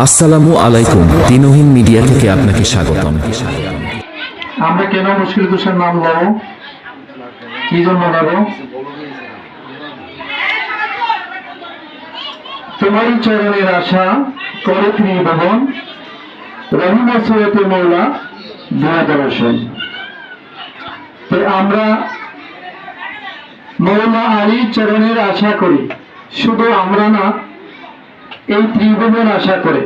আসসালামু আলাইকুম, দিনহীন মিডিয়া থেকে আপনাকে স্বাগতম। আমরা কেন মুশকিল কুশার নাম লব, কি জন্য লব? তোমারই চরণের আশা করে ত্রিভুবন, রহিমা সুরতে মৌলা দয়া দর্শন। তো আমরা মৌলা আলীর চরণের আশা করি, শুধু আমরা না, এই ত্রিভুবন আশা করে।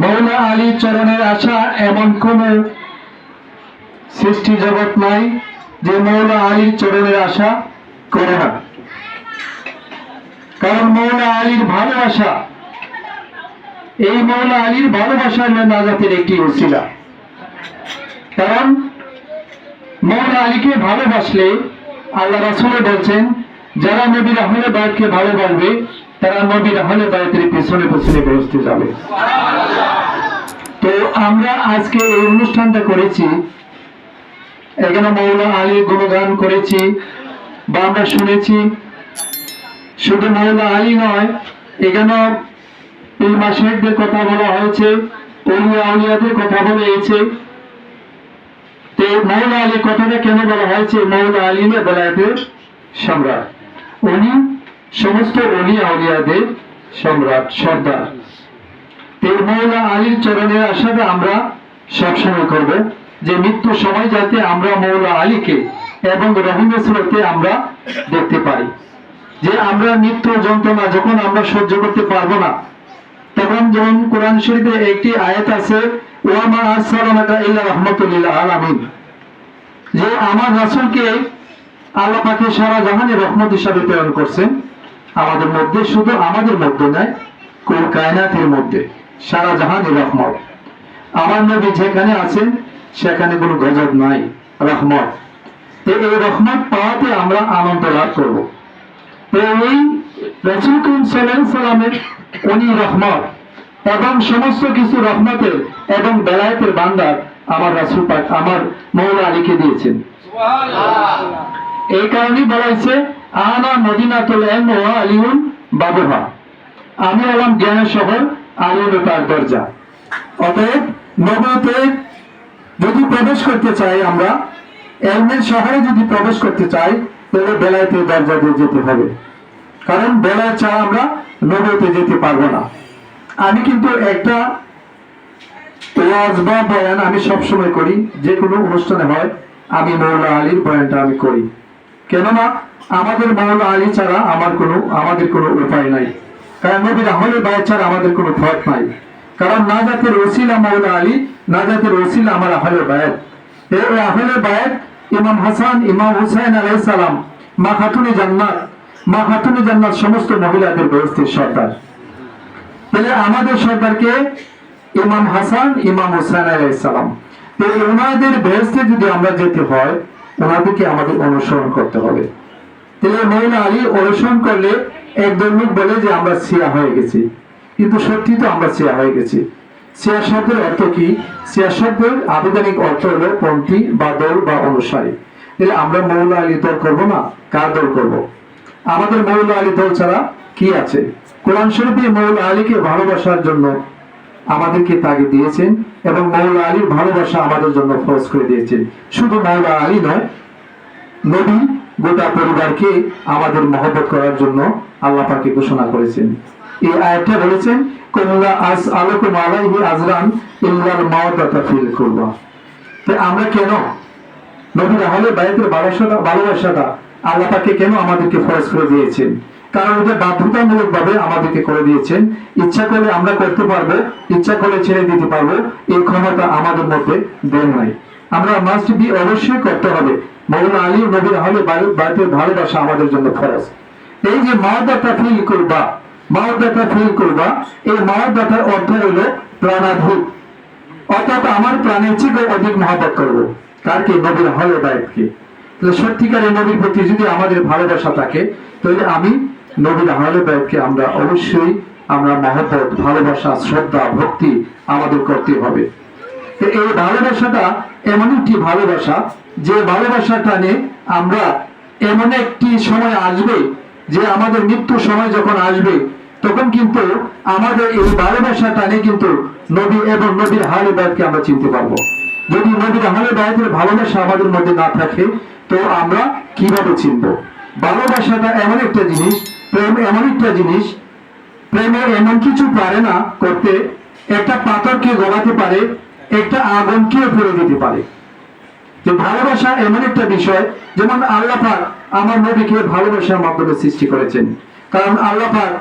মৌলা আলীর চরণের আশা এমন কোন সৃষ্টি জগৎ নাই যে মৌলা আলীর চরণের আশা করে না। কারণ মৌলা আলীর ভালোবাসা, এই মৌলা আলীর ভালোবাসা নাজাতের একটি উসিলা। কারণ মৌলা আলীকে ভালোবাসলে আল্লাহ রাসূল বলছেন, যারা নবীর আহলে বায়তকে ভালোবাসবে তারা নবীর আহলে বায়তের পিছনে পিছনে বসতে যাবে। তো আমরা আজকে এই অনুষ্ঠানটা করেছি, এখানে মৌলা আলীর গুণগান করেছি বা আমরা শুনেছি। শুধু মৌলা আলী নয়, এখানে ইলমা শেখদের কথা বলা হয়েছে, ওলিয়া আউলিয়াদের কথা বলা হয়েছে। তো মৌলা আলী কথাটা কেন বলা হয়েছে? মৌলা আলী বেলায়েতের সম্রাট, উনি সমস্ত ওলিয়া আউলিয়াদের সম্রাট, সর্দার। তো মৌলা আলীর চরণের আশাটা আমরা সবসময় করব, যে মৃত্যুর সময় যাতে আমরা মৌলা আলীকে এবং রহিমা সুরতে আমরা দেখতে পারি। যে আমরা মৃত্যু যন্ত্রণা যখন আমরা সহ্য করতে পারবো না, তখন যেমন কোরআন শরীফে একটি আয়াত আছে, ওয়া মা আরসালনাকা ইল্লা রাহমাতুল লিল আলামিন, যে আমার রাসূলকে আল্লাহ পাকে সারা জাহানে রহমত হিসাবে প্রেরণ করছেন। আমাদের মধ্যে, শুধু আমাদের মধ্যে নয়, কোন কায়নাতের মধ্যে সারা জাহানে রহমত। আমার নবী যেখানে আছেন সেখানে কোনো গজব নাই, রহমত। এই রহমত পাওয়াতে আমরা আনন্দ লাভ করবো। এই রাসূল করিম সাল্লাল্লাহু আলাইহি সাল্লামের উনি রহমত এবং সমস্ত কিছু রহমতের এবং বেলায়েতের বান্দার আমার রাসূল পাক আমার মৌলা আলীকে দিয়েছেন। এই কারণেই বলা হয়েছে, আনা মদিনাতুল ইলম ওয়া আলিউন বাবুহা, আমি হলাম জ্ঞানের শহর, আলী হলো তার দরজা। অতএব নবুয়তে যদি প্রবেশ করতে চাই, আমরা ইলমের শহরে যদি প্রবেশ করতে চাই, তাহলে বেলায়েতের দরজা দিয়ে যেতে হবে। কারণ বেলায়েত ছাড়া আমরা নবুয়তে যেতে পারবো না। আমি কিন্তু একটা ওয়াজ বা বয়ান আমি সবসময় করি, যে কোনো অনুষ্ঠানে হয়, আমি মৌলা আলীর বয়ানটা আমি করি। কেননা আমাদের মৌলা আলী ছাড়া আমাদের কোনো উপায় নাই। কারণ নবীর আহলে বায়াত ছাড়া আমাদের কোনো পথ নাই। কারণ নাজাতের ওসিলা মৌলা আলী, নাজাতের ওসিলা আমার আহলে বায়াত। এই আহলে বায়াত ইমাম হাসান, ইমাম হুসাইন আলাইহিস সালাম, মা খাতুনে জান্নাত, মা খাতুনে জান্নাত সমস্ত মহিলাদের বেহেশতের সর্দার। তাহলে আমাদের সর্দারকে ইমাম হাসান, ইমাম হুসাইন আলাইহিস সালাম। তাহলে ওনাদের বেহেশতে যদি আমরা যেতে হয়, ওনাদেরকে আমাদের অনুসরণ করতে হবে। তাহলে মৌলা আলী অনুসরণ করলে একদল লোক বলে যে আমরা শিয়া হয়ে গেছি, কিন্তু সত্যি তো আমরা শিয়া হয়ে গেছি। শিয়া শব্দের অর্থ কি? শিয়া শব্দের আবিধানিক অর্থ হলো পন্থী বা দল বা অনুসারী। তাহলে আমরা মৌলা আলী দল করবো না, কার দল করব? আমাদের মৌলা আলী দল ছাড়া কি আছে? কোরআন শরীফে মৌলা আলীকে ভালোবাসার জন্য আমাদেরকে তাগিদ দিয়েছেন এবং মৌলা আলীর ভালোবাসা আমাদের জন্য ফরজ করে দিয়েছেন। শুধু মৌলা আলী নয়, নবী গোটা পরিবারকে আমাদের মহব্বত করার জন্য আল্লাহ পাকে ঘোষণা করেছেন। এই আয়াতটা বলেছেন, কুল্লা আসআলুকুম আলাইহি আজরান ইল্লাল মাওয়াদাতা ফিল কুরবা। তাই আমরা কেন নবীর আহলে বায়াতের ভালোবাসাটা আল্লাহ পাকে কেন আমাদেরকে ফরজ করে দিয়েছেন? কারণ এটা বাধ্যতামূলক ভাবে আমাদেরকে করে দিয়েছেন। ইচ্ছা করলে আমরা করতে পারবো, ইচ্ছা করলে ছেড়ে দিতে পারবো, এই ক্ষমতা আমাদের মধ্যে দেন নাই। আমরা মাস্ট বি, অবশ্যই করতে হবে। মৌলা আলী নবীর আহলে বায়াতের ভালোবাসা আমাদের জন্য ফরজ। এই যে মাওয়াদাতা ফিল কুরবা, মাওয়াদাতা ফিল কুরবা, এই মাওয়াদাতার অর্থ হলো প্রাণাধিক, অর্থাৎ আমার প্রাণের চেয়ে অধিক মহব্বত করবো। কারকে? নবীর আহলে বায়াতকে। তাহলে সত্যিকারের নবীর প্রতি যদি আমাদের ভালোবাসা থাকে, তাহলে আমি নবীর আহলে বায়াতকে আমরা অবশ্যই আমরা মহব্বত, ভালোবাসা, শ্রদ্ধা, ভক্তি আমাদের করতে হবে। এই ভালোবাসাটা এমন একটি ভালোবাসা, যে ভালোবাসাটা নিয়ে আমরা এমন একটি সময় আসবে, যে আমাদের মৃত্যু সময় যখন আসবে, তখন কিন্তু আমাদের এই ভালোবাসা টানে কিন্তু নবী এবং নবীর আহলে বায়াতকে আমরা চিনতে পারবো। যদি নবীর আহলে বায়াতের ভালোবাসা আমাদের মধ্যে না থাকে তো আমরা কিভাবে চিনবো? ভালোবাসাটা এমন একটা জিনিস, প্রেম এমন একটা জিনিস, প্রেমে এমন কিছু পারে না করতে, একটা পাথরকে গলাতে পারে, একটা আগুনকে ফেলে দিতে পারে। যে ভালোবাসা এমন একটা বিষয়, যেমন আল্লাহ পাক আমার নবীকে ভালোবাসার মাধ্যমে সৃষ্টি করেছেন। কারণ আল্লাহ পাক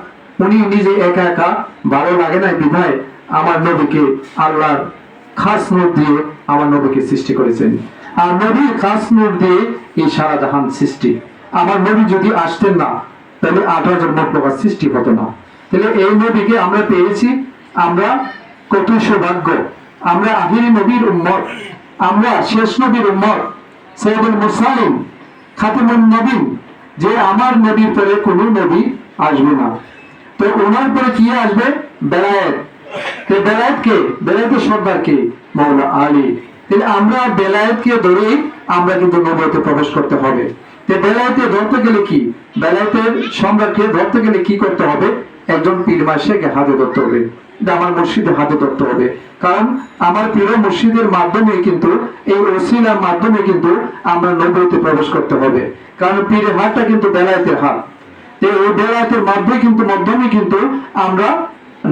উনি নিজে একা একা ভালো লাগে না বিধায় আমার নবীকে আল্লাহর খাস নূর দিয়ে আমার নবীকে সৃষ্টি করেছেন। আর নবীর খাস নূর দিয়ে এই সারা জাহান সৃষ্টি। আমার নবী যদি আসতেন না তাহলে 18 প্রকার সৃষ্টি হতো না। তাহলে এই নবীকে আমরা পেয়েছি, আমরা কত সৌভাগ্য। আমরা আখিরি নবীর উম্মত, আমরা শেষ নবীর উম্মত, সাইয়্যিদুল মুরসালিন, খাতিমুন নবীন, যে আমার নবীর পরে কোন নবী আসবে না। তো ওনার পরে কি আসবে? বেলায়েত। তো বেলায়েত কে? বেলায়েতের সর্দার কে? মাওলা আলী। তাহলে আমরা বেলায়েতকে ধরে আমরা কিন্তু নবুয়তে প্রবেশ করতে হবে। তো বেলায়েতে ধরতে গেলে কি? বেলায়েতের সম্রাটকে ধরতে গেলে কি করতে হবে? একজন পীর মাশাইখকে হাতে ধরতে হবে, আমার মুর্শিদে হাতে ধরতে হবে। কারণ আমার প্রিয় মুর্শিদের মাধ্যমে কিন্তু, এই ওসিলার মাধ্যমে কিন্তু আমরা নবুয়তে প্রবেশ করতে হবে। কারণ পীরের হাতটা কিন্তু বেলায়েতের হাত। এই বেলায়েতের মাধ্যমে কিন্তু আমরা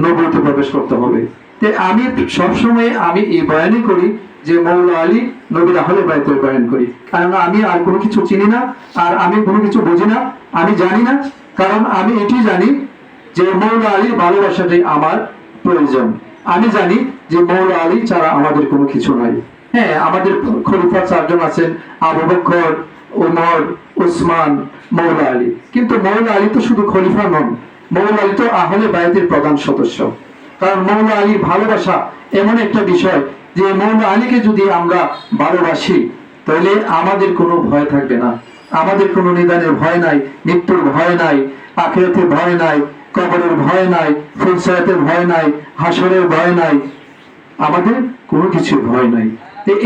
নবুয়তে প্রবেশ করতে হবে। তো আমি সবসময় আমি এই বয়ানই করি যে মাওলা আলী নবীর আহলে বায়াতের বয়ান করি। কারণ আমি আর কোনো কিছু চিনি না, আর আমি কোনো কিছু বুঝি না, আমি জানি না। কারণ আমি এটি জানি যে মাওলা আলীর ভালোবাসাটাই আমার প্রয়োজন। আমি জানি যে মাওলা আলী ছাড়া আমাদের কোনো কিছু নাই। হ্যাঁ, আমাদের খলিফা 4 জন আছেন, আবু বকর, ওমর, উসমান, মাওলা আলী। কিন্তু মাওলা আলী তো শুধু খলিফা নন, মাওলা আলী তো আহলে বায়াতের প্রধান সদস্য। কারণ মাওলা আলীর ভালোবাসা এমন একটা বিষয় যে মাওলা আলীকে যদি আমরা ভালোবাসি তাহলে আমাদের কোনো ভয় থাকবে না। আমাদের কোনো নিদানের ভয় নাই, মৃত্যুর ভয় নাই, আখিরাতের ভয় নাই, কবরের ভয় নাই, ফুলসিরাতের ভয় নাই, হাসরের ভয় নাই, আমাদের কোনো কিছুর ভয় নাই।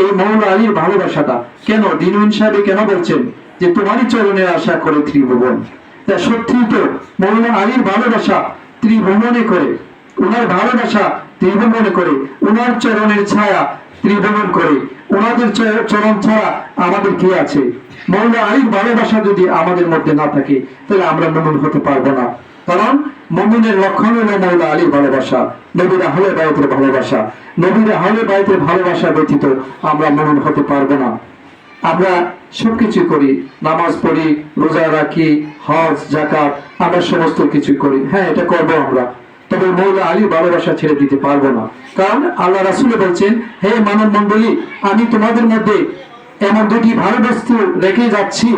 এই মাওলা আলীর ভালোবাসাটা কেন দিনুন সাহেব কেন বলছেন যে তোমারই চরণে আশা করে ত্রিভুবন? সত্যি তো মাওলা আলীর ভালোবাসা ত্রিভুবনে করে, ওনার ভালোবাসা ত্রিভুবনে করে, ওনার চরণের ছায়া ত্রিভুবন করে। ওনাদের চরণ ছাড়া আমাদের কি আছে? মাওলা আলীর ভালোবাসা যদি আমাদের মধ্যে না থাকে তাহলে আমরা মুমিন হতে পারবো না। কারণ মুমিনের লক্ষণ হলো মাওলা আলীর ভালোবাসা, নবীর আহলে বায়াতের ভালোবাসা। নবীর আহলে বায়াতের ভালোবাসা ব্যতীত আমরা মুমিন হতে পারবো না। আমরা সবকিছু করি, নামাজ পড়ি, রোজা রাখি, হজ, যাকাত, আমরা সমস্ত কিছু করি। হ্যাঁ, এটা করবো আমরা, তবে মাওলা আলীর ভালোবাসা ছেড়ে দিতে পারবো না। কারণ আল্লাহ রাসূল বলছেন, হে মানব মণ্ডলী, আমি তোমাদের মধ্যে এমন 2টি ভালো বস্তু রেখে যাচ্ছি,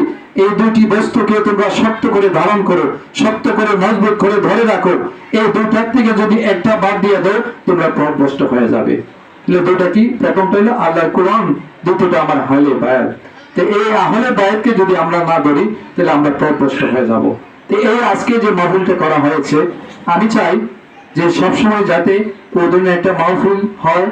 এই 2টি বস্তুকে তোমরা শক্ত করে ধারণ করো, শক্ত করে মজবুত করে ধরে রাখো। এই 2টার থেকে যদি একটা বাদ দিয়ে দাও তোমরা পথভ্রষ্ট হয়ে যাবে। 2টা কি? প্রথমটা হলো আল্লাহর কোরআন, দ্বিতীয়টা আমার আহলে বায়াত। তো এই আহলে বায়াতকে যদি আমরা না ধরি তাহলে আমরা পথভ্রষ্ট হয়ে যাব। তো এই আজকে যে মাহফিলটা করা হয়েছে, আমি চাই যে সবসময় যাতে ওদের একটা মাহফিল হয়,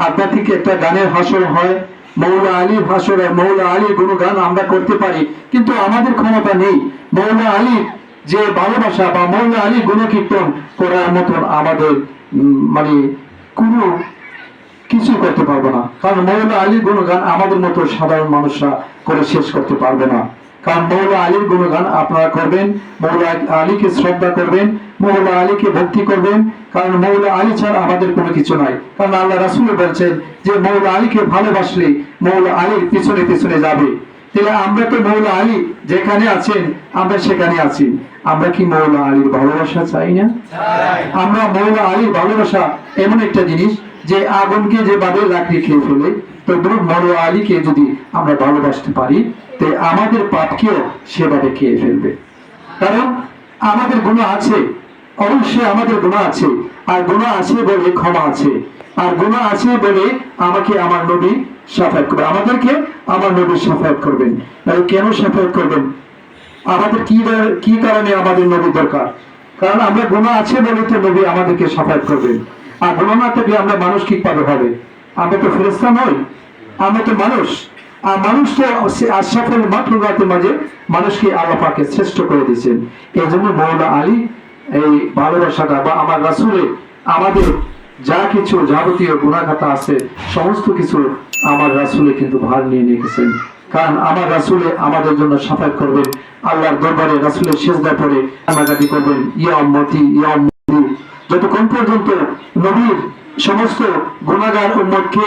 আপনার থেকে একটা গানের হাসর হয়, মাওলা আলীর ভাষণ, মাওলা আলীর গুণগান আমরা করতে পারি। কিন্তু আমাদের ক্ষমতা নেই মাওলা আলীর যে ভালোবাসা বা মাওলা আলীর গুণকীর্তন করার মতন আমাদের মানে কোনো কিছু করতে পারবো না। কারণ মাওলা আলীর গুণগান আমাদের মতো সাধারণ মানুষরা করে শেষ করতে পারবে না। কারণ মাওলা আলীর গুণগান আপনারা করবেন, মাওলা আলীকে শ্রদ্ধা করবেন, মাওলা আলীকে ভক্তি করবেন। কারণ মাওলা আলী ছাড়া আমাদের কোনো কিছু নাই। কারণ আল্লাহ রাসূল বলছেন যে মাওলা আলীকে ভালোবাসলে মাওলা আলীর পিছনে পিছনে যাবে। তাহলে আমরা তো মাওলা আলী যেখানে আছেন আমরা সেখানে আছি। আমরা কি মাওলা আলীর ভালোবাসা চাই না? আমরা মাওলা আলীর ভালোবাসা এমন একটা জিনিস যে আগুনকে যে বাদে লাকড়ি খেয়ে ফেলে, তো মাওলা আলীকে যদি আমরা ভালোবাসতে পারি তো আমাদের পাপকেও সেভাবে খেয়ে ফেলবে। কারণ আমাদের গুনাহ আছে, অবশ্যই আমাদের গুনাহ আছে, আর গুনাহ আছে বলে ক্ষমা আছে, আর গুনাহ আছে বলে আমাকে আমার নবী শাফায়াত করবে, আমাদেরকে আমার নবী শাফায়াত করবেন। তাহলে কেন শাফায়াত করবেন? আমাদের কি কারণে আমাদের নবী দরকার? কারণ আমরা গুনাহ আছে বলে তো নবী আমাদেরকে শাফায়াত করবেন। আর গুনাহ না থাকলে আমরা মানুষ কিভাবে হবে? আমরা তো ফেরেশতা নই, আমরা তো মানুষ। আর মানুষ তো আশরাফুল মাখলুকাতের মাঝে মানুষকে আল্লাহ পাকে শ্রেষ্ঠ করে দিয়েছেন। এই জন্য মাওলা আলী এই ভালোবাসাটা বা আমার রাসূলে আমাদের যা কিছু যাবতীয় গুনাহগাতা আছে সমস্ত কিছু আমার রাসূলে কিন্তু ভার নিয়ে গেছেন। কারণ আমার রাসূলে আমাদের জন্য শাফাত করবেন, আল্লাহর দরবারে রাসূলের সিজদা পড়ে কান্নাকাটি করবেন, ইয়া উম্মতি ইয়া উম্মতি, যতক্ষণ পর্যন্ত নবীর সমস্ত গুনাহগার উম্মতকে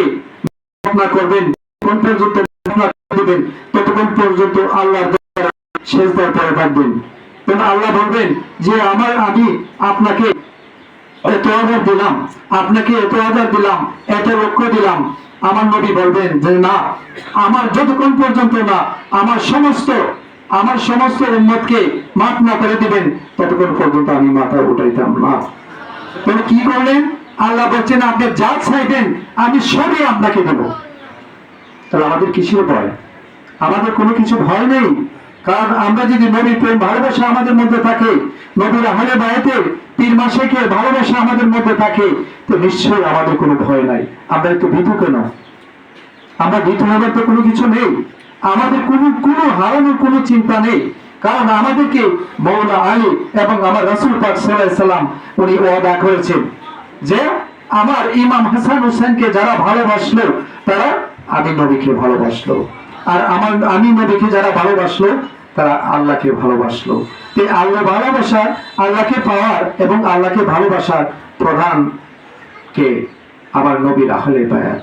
না করবেন, কোন পর্যন্ত দিবেন, ততক্ষণ পর্যন্ত আল্লাহর দরবারে সিজদায় পড়ে থাকবেন। তখন আল্লাহ বলবেন যে আমি আপনাকে এত অর্ডার দিলাম, আপনাকে এত অর্ডার দিলাম, এত লক্ষ্য দিলাম। আমার নবী বলবেন যে না, আমার যতক্ষণ পর্যন্ত না আমার সমস্ত উম্মতকে মাফ না করে দিবেন ততক্ষণ পর্যন্ত আমি মাথা উঠাইতাম না। তাহলে কি করলেন? আল্লাহ বলছেন আপনি যা চাইবেন আমি সবই আপনাকে দেব। তাহলে আমাদের কিসের ভয়? আমাদের কোনো কিছু ভয় নেই। কারণ আমরা যদি নবীর প্রেম ভালোবাসা আমাদের মধ্যে থাকে, নবীর আহলে বায়াতে পীর মাশায়েখের ভালোবাসা আমাদের মধ্যে থাকে, তো নিশ্চয়ই আমাদের কোনো ভয় নাই। আমরা একটু ভীতু কেন? আমরা ভীতু হওয়ার তো কোনো কিছু নেই। আমাদের কোনো হারানোর কোনো চিন্তা নেই। কারণ আমাদেরকে মওলা আলী এবং আমার রাসূল পাক সাল্লাল্লাহু আলাইহি সাল্লাম উনি ওয়াদা করেছেন যে আমার ইমাম হাসান হোসেনকে যারা ভালোবাসলো তারা আমি নবীকে ভালোবাসলো, আর আমি নবীকে যারা ভালোবাসলো তারা আল্লাহকে ভালোবাসলো। এই আল্লাহ ভালোবাসা, আল্লাহকে পাওয়ার এবং আল্লাহকে ভালোবাসার প্রধান কে? আমার নবীর আহলে বায়াত।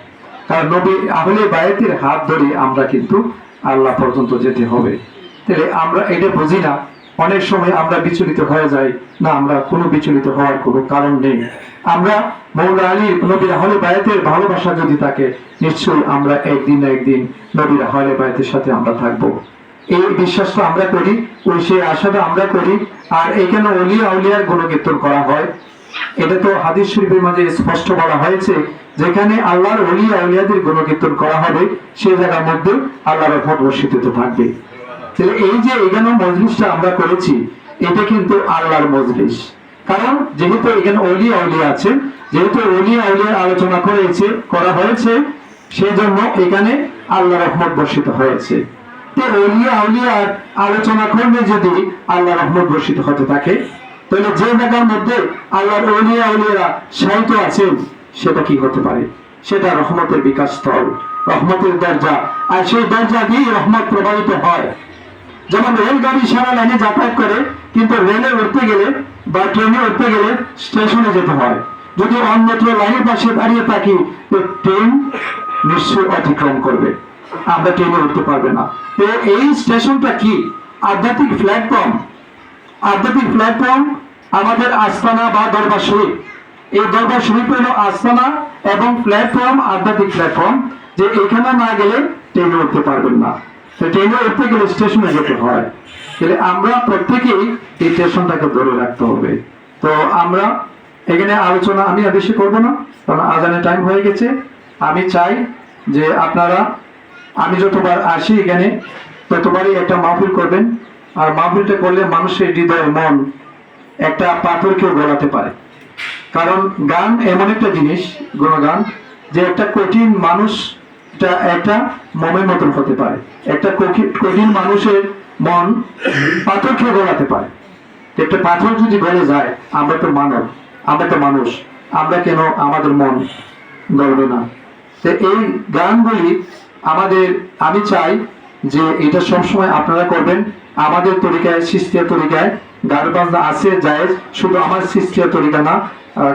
কারণ নবীর আহলে বায়াতের হাত ধরে আমরা কিন্তু আল্লাহ পর্যন্ত যেতে হবে। তাহলে আমরা এটা বুঝি না, অনেক সময় আমরা বিচলিত হয়ে যাই। না, আমরা কোনো বিচলিত হওয়ার কোনো কারণ নেই। আমরা মওলা আলী নবীর আহলে বায়াতের ভালোবাসা যদি থাকে, নিশ্চয়ই আমরা একদিন না একদিন নবীর আহলে বায়াতের সাথে আমরা থাকবো। এই বিশ্বাসটা আমরা করি, ওই সেই আশাটা আমরা করি। আর এখানে ওলিয়া আউলিয়ার গুণকীর্তন করা হয়, এটা তো হাদিস শরীফের মাঝে স্পষ্ট বলা হয়েছে, যেখানে আল্লাহর ওলিয়া আউলিয়াদের গুণকীর্তন করা হবে সেই জায়গার মধ্যে আল্লাহর রহমত বর্ষিত থাকবে। তাহলে এই যে এখানে মজলিসটা আমরা করেছি, এটা কিন্তু আল্লাহর মজলিস। কারণ যেহেতু এখানে ওলিয়া আউলিয়া আছে, যেহেতু ওলিয়া আউলিয়ার আলোচনা করা হয়েছে, সেই জন্য এখানে আল্লাহর রহমত বর্ষিত হয়েছে। ওলিয়া আউলিয়ার আলোচনা করলে যদি আল্লাহ রহমত বর্ষিত হতে থাকে, তাহলে যে জায়গার মধ্যে আল্লাহর ওলিয়া আউলিয়ারা শায়িত আছেন সেটা কি হতে পারে? সেটা রহমতের বিকাশ স্থল, রহমতের দরজা। আর সেই দরজা দিয়ে রহমত প্রবাহিত হয়। যেমন রেলগাড়ি সারা লাইনে যাতায়াত করে, কিন্তু রেলে উঠতে গেলে বা ট্রেনে উঠতে গেলে স্টেশনে যেতে হয়। যদি অন্যত্র লাইনের পাশে দাঁড়িয়ে থাকি তো ট্রেন নিশ্চয়ই অতিক্রম করবে, আমরা ট্রেনে উঠতে পারবে না। তো এই স্টেশনটা কি? আধ্যাত্মিক প্ল্যাটফর্ম। আধ্যাত্মিক প্ল্যাটফর্ম আমাদের আস্তানা বা দরবার শরীফ। এই দরবার শরীফ হলো আস্তানা এবং প্ল্যাটফর্ম, আধ্যাত্মিক প্ল্যাটফর্ম, যে এখানে না গেলে ট্রেনে উঠতে পারবেন না। তো ট্রেনে উঠতে গেলে স্টেশনে যেতে হয়। তাহলে আমরা প্রত্যেকেই এই স্টেশনটাকে ধরে রাখতে হবে। তো আমরা এখানে আলোচনা আমি আর বেশি করবো না, কারণ আজানের টাইম হয়ে গেছে। আমি চাই যে আপনারা, আমি যতবার আসি এখানে ততবারই একটা মাহফিল করবেন। আর মাহফিলটা করলে মানুষের হৃদয়, মন একটা পাথরকেও গলাতে পারে। কারণ গান এমন একটা জিনিস, গুণগান, যে একটা কঠিন মানুষ একটা মমের মতন হতে পারে। একটা কঠিন মানুষের মন পাথরকে গলাতে পারে। একটা পাথর যদি গলে যায়, আমরা তো মানব, আমরা তো মানুষ, আমরা কেন আমাদের মন গলবে না? তো এই গানগুলি আমাদের, আমি চাই যে এটা সবসময় আপনারা করবেন। আমাদের তরিকায়, সিস্তিয়া তরিকায় গান বাজনা আছে জায়েজ, শুধু আমার সিস্তিয়া তরিকা না,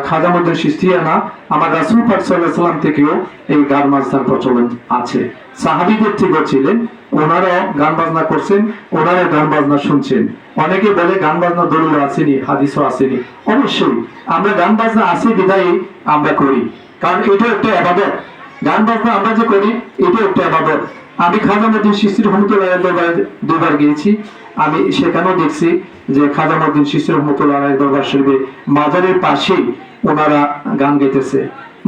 খাজা মঈনুদ্দিন সিস্তিয়া না, আমার রাসূল পাক সাল্লাল্লাহু আলাইহি ওয়াসাল্লাম থেকেও এই গান বাজনার প্রচলন আছে। সাহাবীদের থেকেও ছিলেন, ওনারা গান বাজনা করছেন, ওনারা গান বাজনা শুনছেন। অনেকে বলে গান বাজনা দলিল আসেনি, হাদিসও আসেনি। অবশ্যই আমরা গান বাজনা আছে বিধায় আমরা করি, কারণ এটা একটা ইবাদত। গান বাজনা আমরা যে করি এটা একটা ইবাদত। আমি খাজা মঈনুদ্দিন চিশতি রহমাতুল্লাহ দরবারে দুবার গিয়েছি। আমি সেখানেও দেখছি যে খাজা মঈনুদ্দিন চিশতি রহমাতুল্লাহ দরবার শরীফে মাজারের পাশেই ওনারা গান গাইতেছে।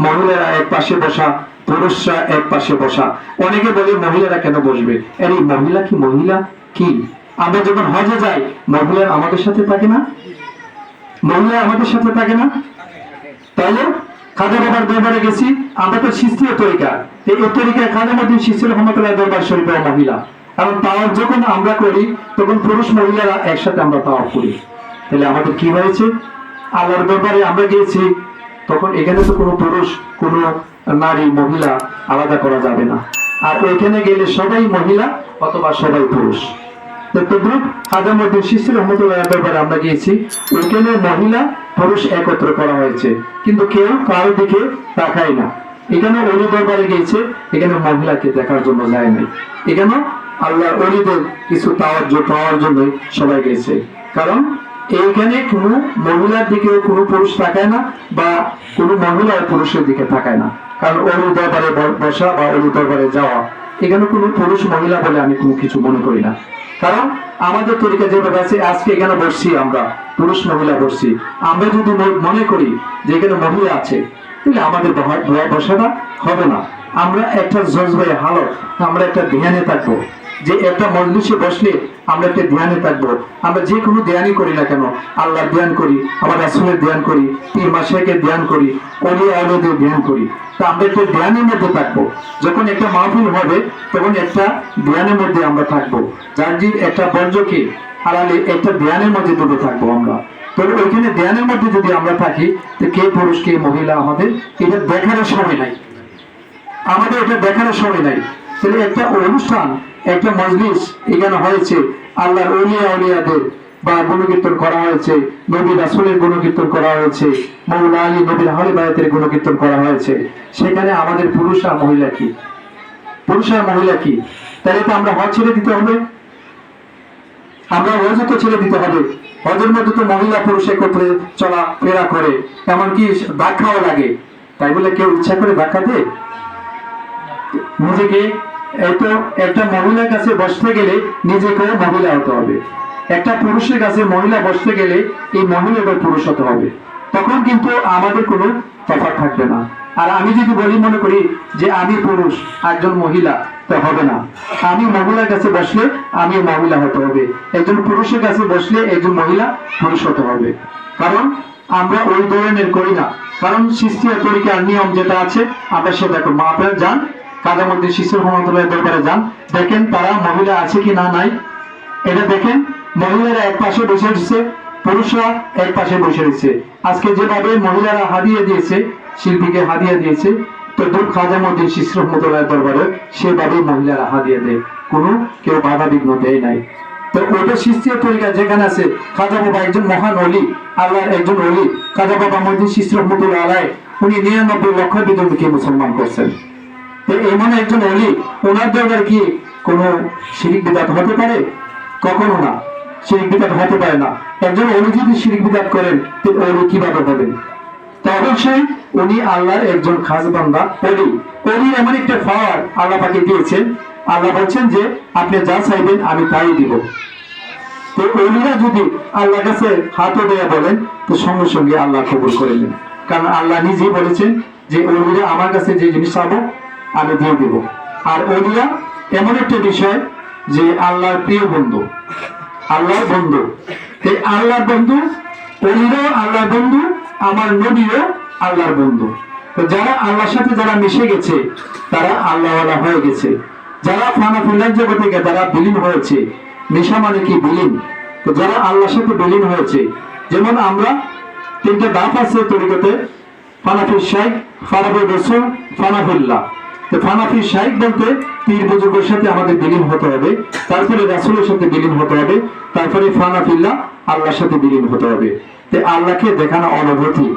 মহিলারা এক পাশে বসা, পুরুষরা এক পাশে বসা। অনেকে বলে মহিলারা কেন বসবে? আরে মহিলা কি মহিলা কি? আমরা যখন হজে যাই, মহিলা আমাদের সাথে থাকে না? মহিলা আমাদের সাথে থাকে না? তাহলে খাজা বাবার দরবারে গেছি, আমরা তো সিস্তিয়া তরিকা, এই তরিকায় খাজা মঈনুদ্দিন চিশতি রহমাতুল্লাহ দরবার শরীফে মহিলা। কারণ তাওয়াফ যখন আমরা করি তখন পুরুষ মহিলারা একসাথে আমরা তাওয়াফ করি। তাহলে আমাদের কি হয়েছে? আল্লাহর দরবারে আমরা গিয়েছি, তখন এখানে তো কোনো পুরুষ কোনো নারী মহিলা আলাদা করা যাবে না, আর ওইখানে গেলে সবাই মহিলা অথবা সবাই পুরুষ। খাজা মঈনুদ্দিন চিশতি রহমতুল্লাহ দরবারে আমরা গিয়েছি, ওইখানে মহিলা পুরুষ একত্র করা হয়েছে, কিন্তু কেউ কারো দিকে তাকায় না। এখানে অলি দরবারে গিয়েছে, এখানে মহিলাকে দেখার জন্য যায় নাই। এখানে আল্লাহ অলিদের কিছু পাওয়ার জন্যই সবাই গেছে, কারণ এইখানে কোনো মহিলার দিকে কোনো পুরুষ তাকায় না, বা কোনো মহিলা পুরুষের দিকে তাকায় না। কারণ অলি দরবারে বসা বা অলি দরবারে যাওয়া, এখানে কোনো পুরুষ মহিলা বলে আমি কোনো কিছু মনে করি না। কারণ আমাদের তরিকা যেভাবে আছে, আজকে এখানে বসছি আমরা পুরুষ মহিলা বসছি, আমরা যদি মনে করি যে এখানে মহিলা আছে, তাহলে আমাদের বসাটা হবে না। আমরা একটা জজবাই হালত, আমরা একটা ধ্যানে থাকবো, যে একটা মজলিসে বসলে আমরা একটা ধ্যানে থাকবো। আমরা যে কোনো ধ্যানই করি না কেন, আল্লাহর ধ্যান করি, আমার রাসূলের ধ্যান করি, পীর মাশায়েখের ধ্যান করি, ওলিয়া আউলিয়াদের ধ্যান করি। তা আমরা একটা ধ্যানের মধ্যে থাকবো। যখন একটা মাহফিল হবে, তখন একটা ধ্যানের মধ্যে আমরা থাকবো। জার্জির একটা বর্জ্যকে আড়ালে একটা ধ্যানের মধ্যে দুটো থাকবো আমরা। তবে ওইখানে ধ্যানের মধ্যে যদি আমরা থাকি, তো কে পুরুষ কে মহিলা আমাদের এটা দেখার সময় নাই, আমাদের এটা দেখার সময় নাই। তাহলে একটা অনুষ্ঠান, একটা মজলিস এখানে হয়েছে, আল্লাহর ওলিয়া আউলিয়াদের বা গুণকীর্তন করা হয়েছে, নবী রাসূলের গুণকীর্তন করা হয়েছে, মাওলা আলী নবীর আহলে বায়াতের গুণকীর্তন করা হয়েছে, সেখানে আমাদের পুরুষ আর মহিলা কি? পুরুষ আর মহিলা কি? তাহলে তো আমরা হজ ছেড়ে দিতে হবে, আমরা হজও তো ছেড়ে দিতে হবে। হজের মধ্যে তো মহিলা পুরুষ একত্রে চলা ফেরা করে, এমনকি ধাক্কাও লাগে। তাই বলে কেউ ইচ্ছা করে ধাক্কা দেয় নিজেকে? এতো একটা মহিলার কাছে বসতে গেলে নিজেকে মহিলা হতে হবে, একটা পুরুষের কাছে মহিলা বসতে গেলে এই মহিলা বা পুরুষ হতে হবে। তখন কিন্তু আমাদের কোনো তফাৎ থাকবে না। আর আমি যদি বলি মনে করি যে আমি পুরুষ একজন মহিলা, তো হবে না। আমি মহিলার কাছে বসলে আমি মহিলা হতে হবে, একজন পুরুষের কাছে বসলে একজন মহিলা পুরুষ হতে হবে। কারণ আমরা ওই ধরনের করি না। কারণ সৃষ্টির তরিকার নিয়ম যেটা আছে আমরা সেটা করবো। আপনারা যান খাজা মঈনুদ্দিন চিশতি রহমতুল্লাহ দরবারে যান, দেখেন তারা মহিলা আছে কি না নাই, এটা দেখেন। মহিলারা এক পাশে বসে রয়েছে, পুরুষরা এক পাশে বসে রয়েছে। আজকে যেভাবে মহিলারা হাদিয়া দিয়েছে, শিল্পীকে হাদিয়া দিয়েছে, তো খাজা মঈনুদ্দিন চিশতি রহমতুল্লাহ দরবারে সেভাবে মহিলারা হাদিয়া দেয়, কোনো কেউ বাধা বিঘ্ন দেয় নাই। তো ওটা সৃষ্টির তরিকা যেখানে আছে, খাজা বাবা একজন মহান অলি, আল্লাহর একজন অলি, খাজা বাবা মঈনুদ্দিন চিশতি রহমতুল্লাহ আলাইহি, উনি 99 লক্ষ বিধর্মীকে মুসলমান করছেন। এমন একজন অলি, ওনার দরকার কি কোনো শিরিক বিদআত হতে পারে? কখনো না, শিরিক বিদআত হতে পারে না। একজন অলি যদি শিরিক বিদআত করেন, তো অলি কিভাবে হবেন? তো অবশ্যই উনি আল্লাহর একজন খাস বান্দা অলি। অলির এমন একটা পাওয়ার আল্লাহ পাকে দিয়েছেন, আল্লাহ বলছেন যে আপনি যা চাইবেন আমি তাই দিব। তো অলিরা যদি আল্লাহর কাছে হাতও দেয়া বলেন, তো সঙ্গে সঙ্গে আল্লাহ কবুল করে নেন। কারণ আল্লাহ নিজেই বলেছেন যে অলিরা আমার কাছে যে জিনিস চাবো আমি দিয়ে দেব। আর অলিয়া এমন একটা বিষয় যে আল্লাহর প্রিয় বন্ধু, আল্লাহর বন্ধু। এই আল্লাহর বন্ধু, অলিরাও আল্লাহর বন্ধু, আমার নবীও আল্লাহর বন্ধু। তো যারা আল্লাহর সাথে যারা মিশে গেছে, তারা আল্লাহওয়ালা হয়ে গেছে। যারা ফানা ফিল্লার জগতে যারা বিলীন হয়েছে, মিশা মানে কি বিলীন, তো যারা আল্লাহর সাথে বিলীন হয়েছে, যেমন আমরা তিনটা ধাপ আছে তরিকতে, ফানাফি শাইখ, ফারাবি রাসূল, ফানাফিল্লাহ। তো ফানাফি শাইখ বলতে পীর বুজুর্গের সাথে আমাদের বিলীন হতে হবে, তারপরে রাসূলের সাথে বিলীন হতে হবে, তারপরে ফানাফিল্লাহ আল্লাহর সাথে বিলীন হতে হবে। তো আল্লাহকে দেখানো অনুভূতি,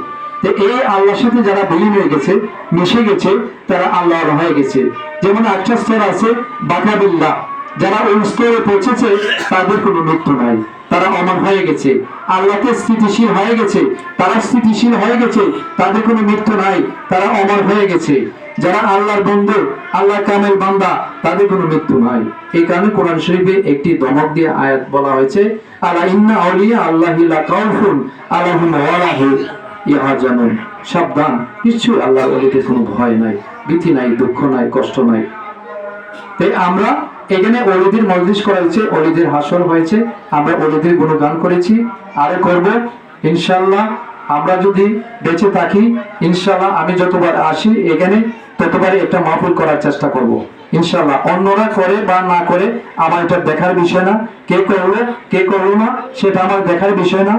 তো এই আল্লাহর সাথে যারা বিলীন হয়ে গেছে, মিশে গেছে, তারা আল্লাহ হয়ে গেছে। যেমন একটা স্তর আছে বাকাবিল্লাহ, যারা ওই স্তরে পৌঁছেছে তাদের কোনো মৃত্যু নাই, তারা অমর হয়ে গেছে, আল্লাহকে স্থিতিশীল হয়ে গেছে, তারা স্থিতিশীল হয়ে গেছে, তাদের কোনো মৃত্যু নাই, তারা অমর হয়ে গেছে। যারা আল্লাহর বন্ধু, আল্লাহ কামেল বান্দা, তাদের কোনো মৃত্যু নাই। এই কারণে কোরআন শরীফে একটি ধমক দিয়ে আয়াত বলা হয়েছে, আলা ইন্না আউলিয়া আল্লাহি লা খাউফুন আলাইহিম ওয়া লা হুম ইয়াহজানুন। সাবধান, নিশ্চয়ই আল্লাহর ওলিদের কোনো ভয় নাই, ভীতি নাই, দুঃখ নাই, কষ্ট নাই। তাই আমরা এখানে ওলিদের মজলিস করা হয়েছে, ওলিদের হাসর হয়েছে, আমরা ওলিদের গুণগান করেছি, আরে করব ইনশাআল্লাহ। আমরা যদি বেঁচে থাকি ইনশাআল্লাহ, আমি যতবার আসি এখানে ততবারই একটা মাহফিল করার চেষ্টা করব। ইনশাআল্লাহ অন্যরা করে বা না করে আমার এটা দেখার বিষয় না, কে করলো কে করলো না সেটা আমার দেখার বিষয় না।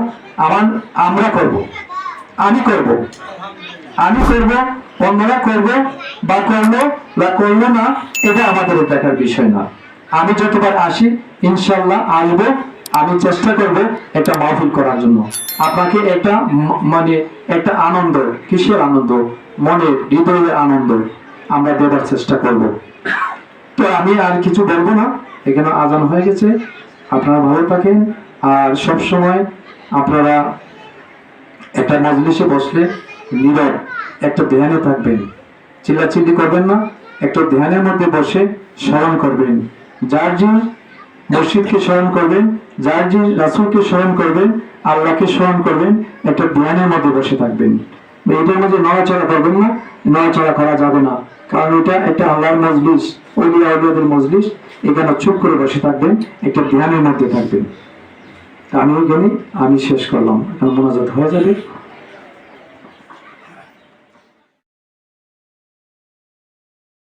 আমরা করব, আমি করব, অন্যরা করবে বা করলো না, এটা আমাদের দেখার বিষয় না। আমি যতবার আসি ইনশাআল্লাহ আসবো, আমি চেষ্টা করব একটা মাহফিল করার জন্য। আপনাকে একটা মানে একটা আনন্দ, কিসের আনন্দ, মনে হৃদয়ের আনন্দ আমরা দেওয়ার চেষ্টা করব। তো আমি আর কিছু বলবো না, এখানে আজান হয়ে গেছে। আপনারা ভালো থাকেন, আর সব সময় আপনারা একটা মজলিসে বসলে নীরব একটা ধ্যানে থাকবেন, চিল্লাচিল্লি করবেন না, একটা ধ্যানের মধ্যে বসে স্মরণ করবেন, যার যে মসজিদকে স্মরণ করবেন, যার যে রাসূলকে স্মরণ করবেন, আল্লাহকে স্মরণ করবেন, একটা ধ্যানের মধ্যে বসে থাকবেন। এটার মধ্যে নড়াচড়া করবেন না, নড়াচড়া করা যাবে না, কারণ এটা একটা আল্লাহর মজলিস, ওলিয়া আউলিয়াদের মজলিস। এখানে চুপ করে বসে থাকবেন, একটা ধ্যানের মধ্যে থাকবেন। আমি শেষ করলাম, এখন মোনাজাত হয়ে যাবে।